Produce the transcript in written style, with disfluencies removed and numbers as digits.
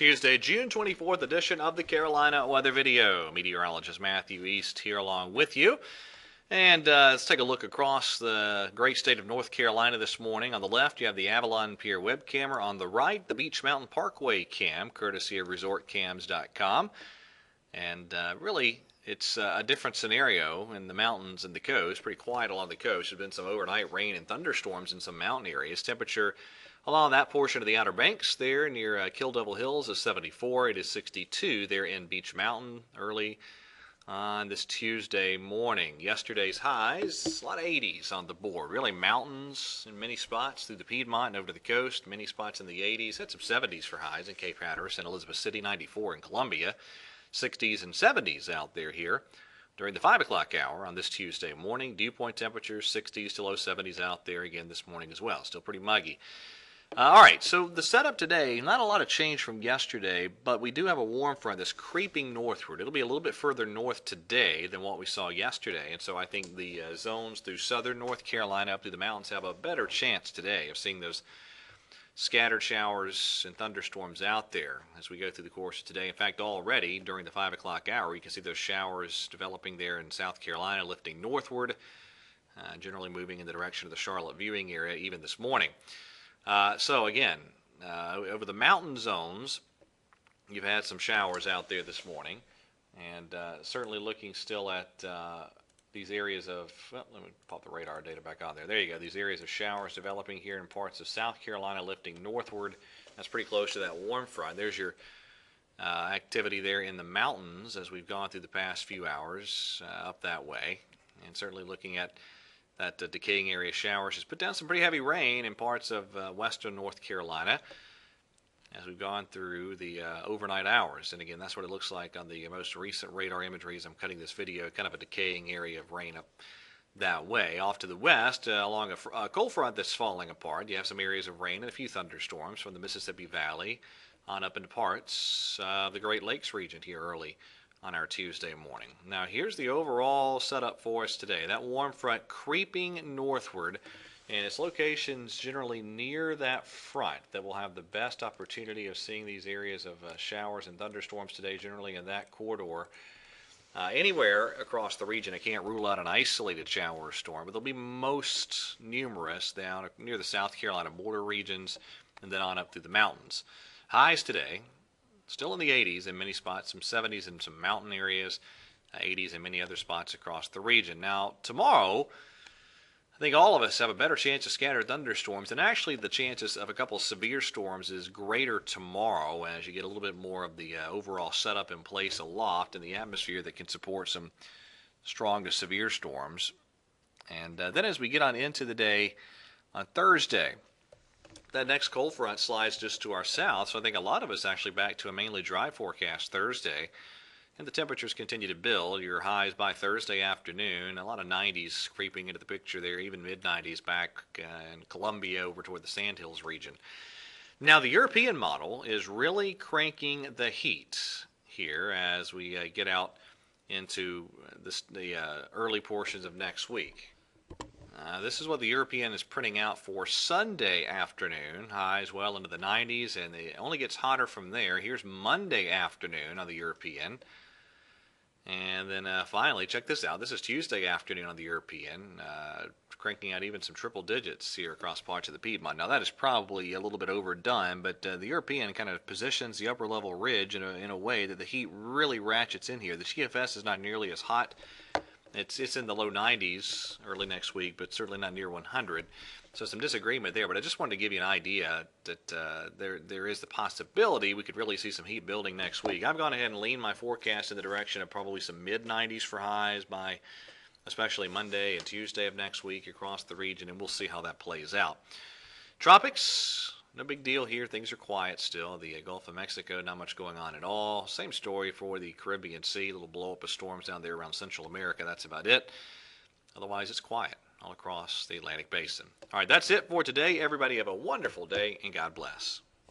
Tuesday, June 24th edition of the Carolina Weather Video. Meteorologist Matthew East here along with you. And let's take a look across the great state of North Carolina this morning. On the left, you have the Avalon Pier web camera. On the right, the Beach Mountain Parkway cam, courtesy of resortcams.com. And really, it's a different scenario in the mountains and the coast. Pretty quiet along the coast. There's been some overnight rain and thunderstorms in some mountain areas. Temperature along that portion of the Outer Banks there near Kill Devil Hills is 74. It is 62 there in Beach Mountain early on this Tuesday morning. Yesterday's highs, a lot of 80s on the board. Really mountains in many spots through the Piedmont and over to the coast. Many spots in the 80s. Had some 70s for highs in Cape Hatteras and Elizabeth City, 94 in Columbia. 60s and 70s out there here during the 5 o'clock hour on this Tuesday morning. Dew point temperatures 60s to low 70s out there again this morning as well. Still pretty muggy. All right, so the setup today, not a lot of change from yesterday, but we do have a warm front that's creeping northward. It'll be a little bit further north today than what we saw yesterday, and so I think the zones through southern North Carolina up through the mountains have a better chance today of seeing those scattered showers and thunderstorms out there as we go through the course of today. In fact, already during the 5 o'clock hour, you can see those showers developing there in South Carolina, lifting northward, generally moving in the direction of the Charlotte viewing area even this morning. So again, over the mountain zones, you've had some showers out there this morning, and certainly looking still at these areas of, well, let me pop the radar data back on there. There you go. These areas of showers developing here in parts of South Carolina, lifting northward. That's pretty close to that warm front. There's your activity there in the mountains as we've gone through the past few hours up that way, and certainly looking at that decaying area showers has put down some pretty heavy rain in parts of western North Carolina as we've gone through the overnight hours. And again, that's what it looks like on the most recent radar imagery as I'm cutting this video, kind of a decaying area of rain up that way. Off to the west, along a cold front that's falling apart, you have some areas of rain and a few thunderstorms from the Mississippi Valley on up into parts of the Great Lakes region here early on our Tuesday morning. Now here's the overall setup for us today. That warm front creeping northward, and its locations generally near that front that will have the best opportunity of seeing these areas of showers and thunderstorms today, generally in that corridor. Anywhere across the region, I can't rule out an isolated shower or storm, but they'll be most numerous down near the South Carolina border regions and then on up through the mountains. Highs today, still in the 80s in many spots, some 70s in some mountain areas, 80s in many other spots across the region. Now, tomorrow, I think all of us have a better chance of scattered thunderstorms, and actually the chances of a couple of severe storms is greater tomorrow as you get a little bit more of the overall setup in place aloft in the atmosphere that can support some strong to severe storms. And then as we get on into the day on Thursday, that next cold front slides just to our south, so I think a lot of us actually back to a mainly dry forecast Thursday. And the temperatures continue to build. Your highs by Thursday afternoon, a lot of 90s creeping into the picture there, even mid-90s back in Columbia over toward the Sandhills region. Now the European model is really cranking the heat here as we get out into the early portions of next week. This is what the European is printing out for Sunday afternoon. Highs well into the 90s, and it only gets hotter from there. Here's Monday afternoon on the European. And then finally, check this out. This is Tuesday afternoon on the European, cranking out even some triple digits here across parts of the Piedmont. Now, that is probably a little bit overdone, but the European kind of positions the upper level ridge in a way that the heat really ratchets in here. The GFS is not nearly as hot. It's in the low 90s early next week, but certainly not near 100. So some disagreement there, but I just wanted to give you an idea that there is the possibility we could really see some heat building next week. I've gone ahead and leaned my forecast in the direction of probably some mid-90s for highs by especially Monday and Tuesday of next week across the region, and we'll see how that plays out. Tropics, no big deal here. Things are quiet still. The Gulf of Mexico, not much going on at all. Same story for the Caribbean Sea. A little blow up of storms down there around Central America. That's about it. Otherwise, it's quiet all across the Atlantic Basin. All right, that's it for today. Everybody have a wonderful day, and God bless.